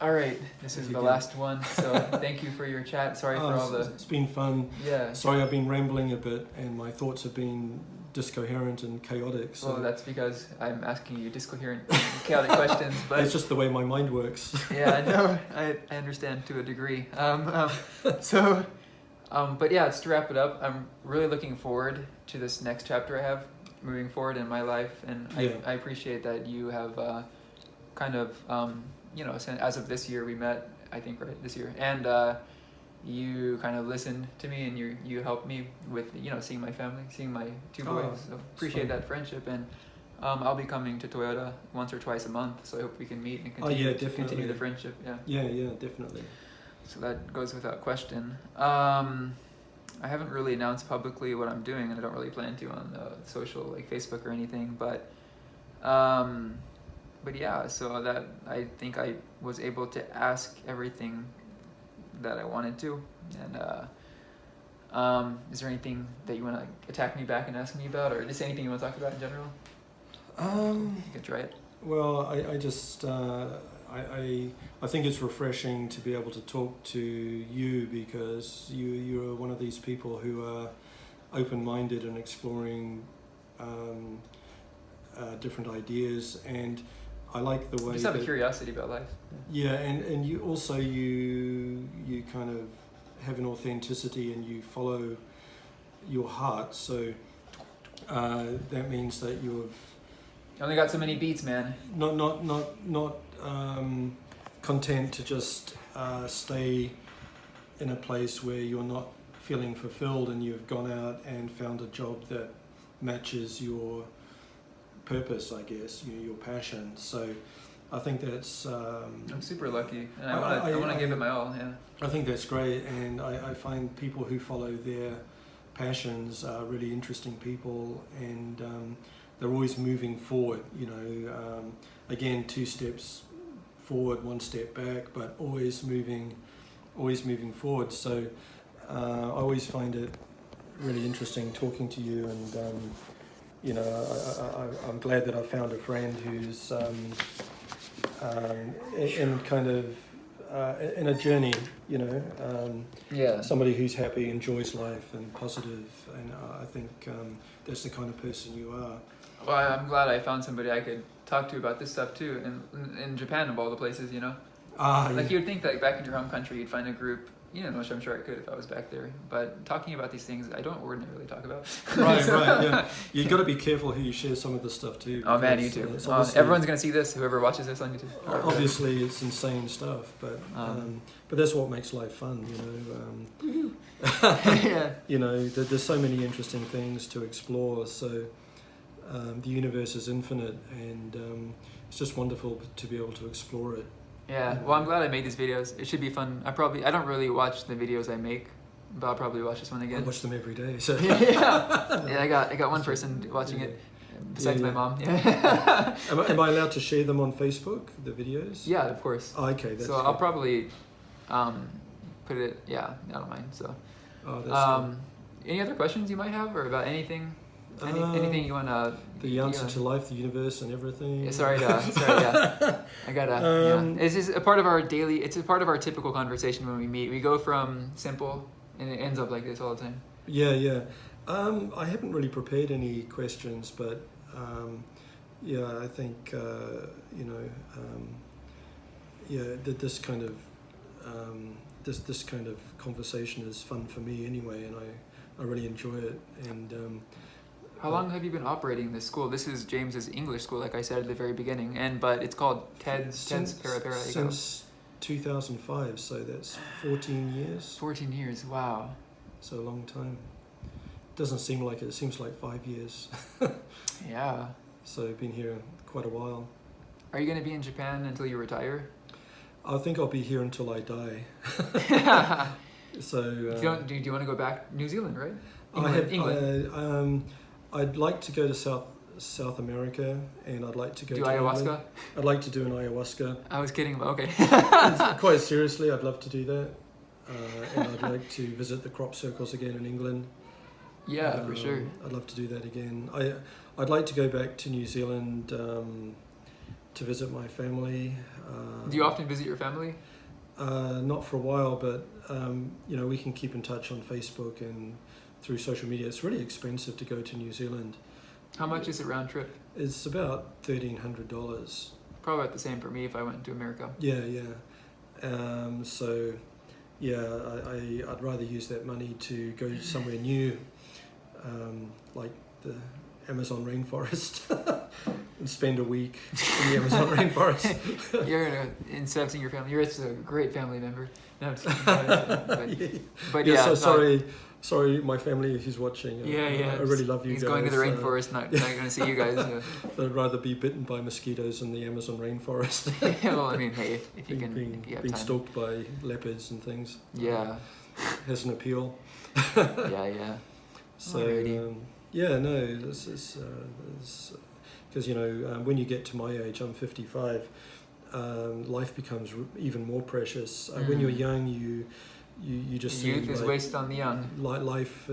All right, this is the last one, so thank you for your chat. Sorry for all the... It's been fun. Yeah. Sorry I've been rambling a bit and my thoughts have been discoherent and chaotic. So. Well, that's because I'm asking you discoherent and chaotic questions, but... It's just the way my mind works. Yeah, I know. I understand to a degree. But yeah, just to wrap it up, I'm really looking forward to this next chapter I have moving forward in my life, and I appreciate that you have as of this year we met, I think, right, this year, and you kind of listened to me and you helped me with seeing my family, seeing my two boys. So appreciate that friendship, and I'll be coming to Toyota once or twice a month, so I hope we can meet and continue the friendship. Yeah, definitely. So that goes without question. I haven't really announced publicly what I'm doing, and I don't really plan to on social, like Facebook or anything, but yeah, so that I think I was able to ask everything that I wanted to. And is there anything that you want to attack me back and ask me about, or just anything you want to talk about in general? You can try it. Well, I just I think it's refreshing to be able to talk to you, because you're one of these people who are open-minded and exploring different ideas, and I like the way. Just have a curiosity about life. Yeah, and you also you kind of have an authenticity and you follow your heart. So that means that you've only got so many beats, man. Not content to just stay in a place where you're not feeling fulfilled, and you've gone out and found a job that matches your purpose, I guess, your passion. So I think that's I'm super lucky, and I want to give it my all. Yeah, I think that's great, and I find people who follow their passions are really interesting people, and they're always moving forward, again, 2 steps forward, 1 step back, but always moving forward. So I always find it really interesting talking to you, and I'm glad that I found a friend who's in kind of in a journey, somebody who's happy, enjoys life, and positive, and I think that's the kind of person you are. Well, I'm glad I found somebody I could talk to about this stuff too, in Japan of all the places, Like you would think that back in your home country you'd find a group, which I'm sure I could if I was back there. But talking about these things, I don't ordinarily talk about. Right, yeah. You've got to be careful who you share some of the stuff too. Oh man, YouTube. Everyone's gonna see this. Whoever watches this on YouTube. Obviously, it's insane stuff, but that's what makes life fun, Yeah. There's so many interesting things to explore. So the universe is infinite, and it's just wonderful to be able to explore it. Yeah, well, I'm glad I made these videos. It should be fun. I don't really watch the videos I make, but I'll probably watch this one again. I watch them every day. So I got one person watching it besides my mom. Yeah. Am I allowed to share them on Facebook, the videos? Yeah, of course. Oh, okay, that's so good. I'll probably put it. Yeah, I don't mind. So. Oh, that's good. Any other questions you might have, or about anything? Anything you wanna? The answer to life, the universe, and everything. Yeah, sorry. Yeah, I gotta. It's just a part of our daily. It's a part of our typical conversation when we meet. We go from simple, and it ends up like this all the time. Yeah. I haven't really prepared any questions, but I think this kind of this kind of conversation is fun for me anyway, and I really enjoy it. And how long have you been operating this school? This is James's English school, like I said at the very beginning, but it's called Ted's Para. Since 2005, so that's 14 years. 14 years, wow. So a long time. Doesn't seem like it. It seems like 5 years. Yeah. So I've been here quite a while. Are you going to be in Japan until you retire? I think I'll be here until I die. So. Do you want to go back New Zealand, right? England. I'd like to go to South America, and I'd like to go do to ayahuasca. England. I'd like to do an ayahuasca. I was kidding, but okay. Quite seriously, I'd love to do that, and I'd like to visit the crop circles again in England. Yeah, for sure. I'd love to do that again. I'd like to go back to New Zealand to visit my family. Do you often visit your family? Not for a while, but we can keep in touch on Facebook and through social media. It's really expensive to go to New Zealand. How much is it round trip? It's about $1,300. Probably about the same for me if I went to America. Yeah. I'd rather use that money to go somewhere new, like the Amazon rainforest, and spend a week in the Amazon rainforest. You're incepting your family. You're just a great family member. No, I'm just kidding. Sorry, my family who's watching. I really love you He's guys. going to the rainforest, not going to see you guys. I'd rather be bitten by mosquitoes in the Amazon rainforest. Well, I mean, hey, if you can, being if you have time. stalked by leopards and things. Yeah. Has an appeal. Yeah. So, this is because when you get to my age, I'm 55. Life becomes even more precious. When you're young, you just youth is wasted on the young. Life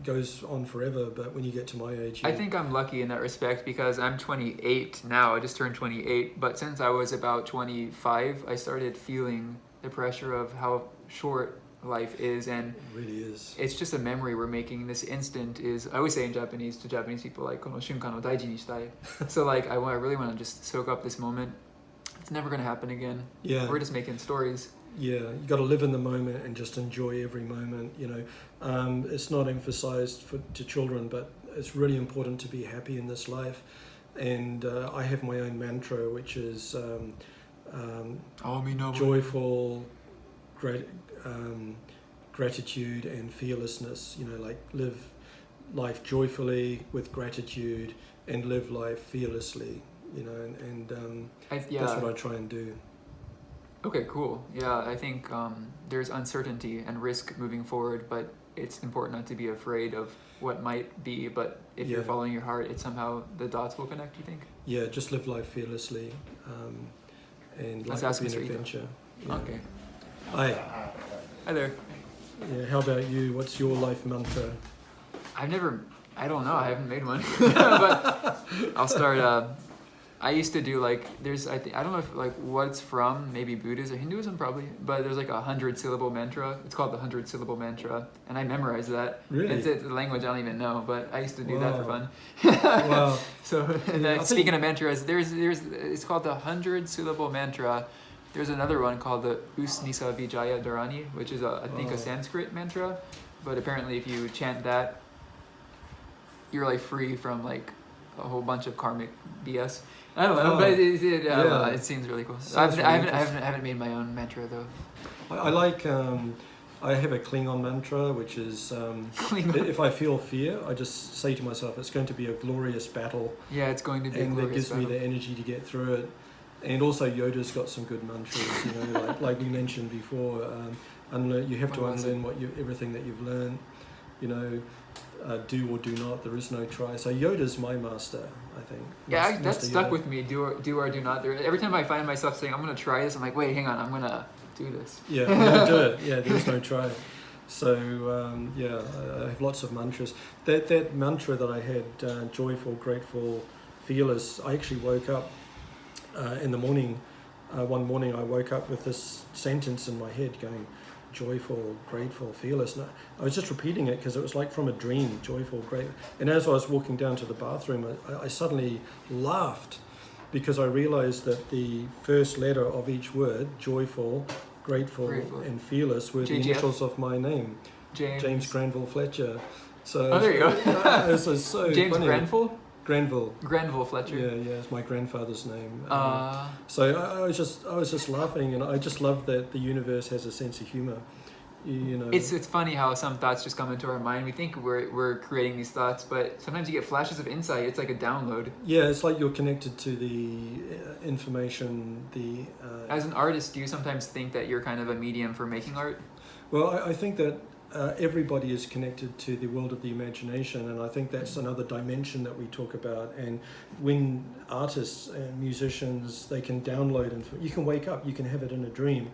goes on forever, but when you get to my age, I think I'm lucky in that respect because I'm 28 now. I just turned 28, but since I was about 25, I started feeling the pressure of how short life is, and it really is. It's just a memory we're making. This instant is, I always say in Japanese to Japanese people, like, この瞬間を大事にしたい. So like, I really want to just soak up this moment. It's never going to happen again. Yeah. We're just making stories. Yeah, you got to live in the moment and just enjoy every moment. It's not emphasized to children, but it's really important to be happy in this life. And I have my own mantra, which is joyful, gratitude and fearlessness. Live life joyfully with gratitude and live life fearlessly. That's what I try and do. Okay, cool. Yeah, I think there's uncertainty and risk moving forward, but it's important not to be afraid of what might be. But if you're following your heart, it's somehow the dots will connect, you think? Yeah, just live life fearlessly and Let's life ask will be Mr. an Ito. adventure. Yeah. Okay. Hi there. Yeah, how about you? What's your life mantra? I don't know. I haven't made one. But I'll start. I used to do I don't know if what's from, maybe Buddhism or Hinduism probably, but there's like 100-syllable mantra. It's called the 100-syllable mantra, and I memorized that. Really? It's a language I don't even know, but I used to do that for fun. Wow. So, speaking of mantras, it's called the 100-syllable mantra. There's another one called the Usnisa Vijaya Dharani, which is I think a Sanskrit mantra, but apparently if you chant that, you're free from a whole bunch of karmic BS. I don't know, but it seems really cool. I haven't made my own mantra though. I like. I have a Klingon mantra, which is if I feel fear, I just say to myself, "It's going to be a glorious battle." Yeah, it's going to be. And a that gives battle. me the energy to get through it. And also, Yoda's got some good mantras. like we mentioned before. You have to unlearn everything that you've learned. Do or do not. There is no try. So Yoda's my master, I think. Yeah, that's stuck with me. Do or do not. Every time I find myself saying I'm going to try this, I'm like, wait, hang on, I'm going to do this. Yeah, do it. Yeah, there is no try. So I have lots of mantras. That mantra that I had, joyful, grateful, fearless. I actually woke up in the morning. One morning, I woke up with this sentence in my head going, joyful, grateful, fearless. And I was just repeating it because it was like from a dream, joyful, grateful. And as I was walking down to the bathroom, I suddenly laughed because I realized that the first letter of each word, joyful, grateful. And fearless, were the initials of my name, James Granville Fletcher. So there you go. This is so James funny. Granville Fletcher. Yeah, it's my grandfather's name. So I was just laughing, and I just love that the universe has a sense of humor. It's funny how some thoughts just come into our mind. We think we're creating these thoughts, but sometimes you get flashes of insight. It's like a download. Yeah, it's like you're connected to the information. As an artist, do you sometimes think that you're kind of a medium for making art? Well, I think that everybody is connected to the world of the imagination, and I think that's another dimension that we talk about. And when artists and musicians, they can download, and you can wake up, you can have it in a dream,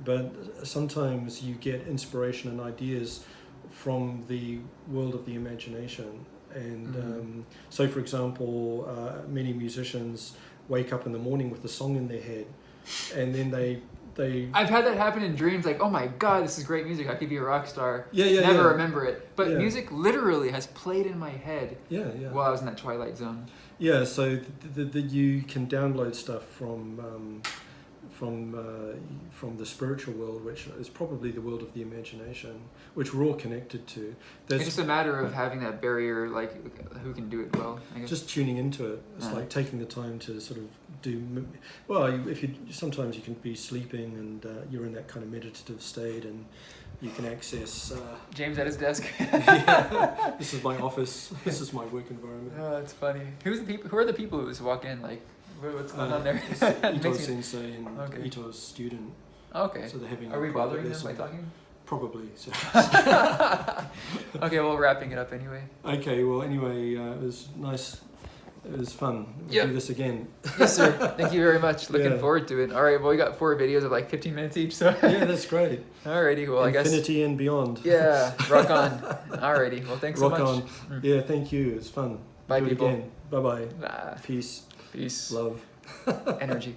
but sometimes you get inspiration and ideas from the world of the imagination. And so, for example, many musicians wake up in the morning with a song in their head, and then they I've had that happen in dreams. Like, oh my God, this is great music. I could be a rock star. Yeah, Never remember it, but Yeah. music literally has played in my head. Yeah. While I was in that twilight zone. Yeah, so you can download stuff from the spiritual world, which is probably the world of the imagination, which we're all connected to. It's just a matter of having that barrier, like who can do it well, I guess. Just tuning into it. It's like taking the time to sort of do. Well, sometimes you can be sleeping and you're in that kind of meditative state, and you can access. James at his desk. Yeah, this is my office. This is my work environment. Oh, that's funny. Who are the people who just walk in? Like, what's going on there? Ito's sensei and Okay. Ito's student. Okay. So they're having. Are we bothering them by talking? Probably. So. Okay, well, wrapping it up anyway. Okay. Well, anyway, it was nice. It was fun. We'll do this again. Yes, sir. Thank you very much. Looking Yeah. forward to it. All right. Well, we got 4 videos of like 15 minutes each. So. Yeah, that's great. Alrighty. Well, I guess. Infinity and beyond. Yeah. Rock on. Alrighty. Well, thanks so much. Rock on. Yeah. Thank you. It's fun. Bye, Do it people. again. Bye bye. Nah. Peace. Peace. Love. Energy.